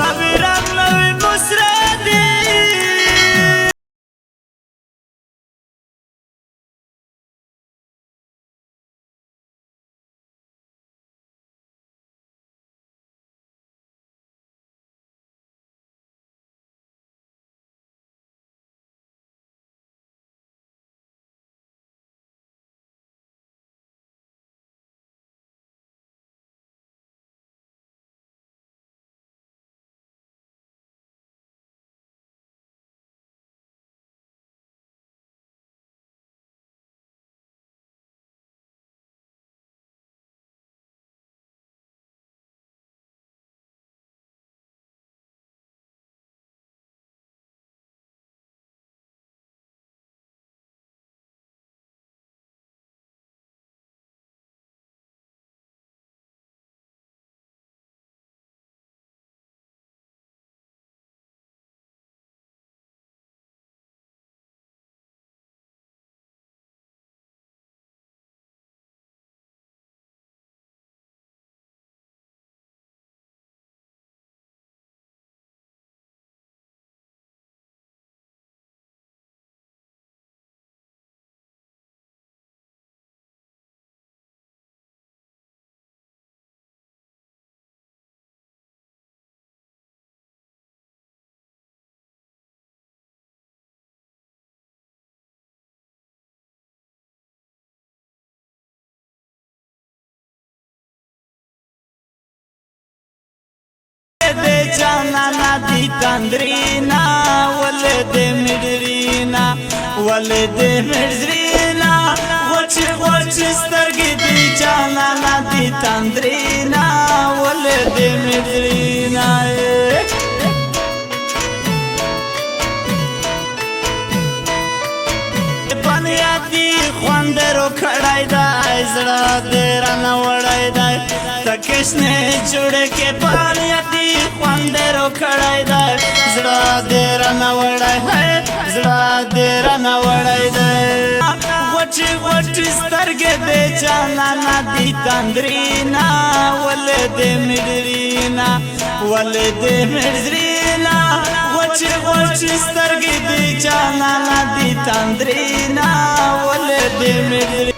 نوی رنگ نوی مسردی جانانا دی تندرینا ولد مدرینا ولد مدرینا غوچ غوچ سترگی دی جانانا دی تندرینا ولد مدرینا بنیادی خواندرو کڑای دا ازڑا دیرانا وڑای دا تکشنے جوڑے کے بنیادی خواندرو کڑای دا زڑا دیرانا وڑای ہے زڑا دیرانا وڑای دا غوچی غوچی سترگے دے جانانا دی تندرینا ولد مدرینا ولد مدرینا غوچی غوچی سترگے دے جانانا دی تندرینا ولد مدرینا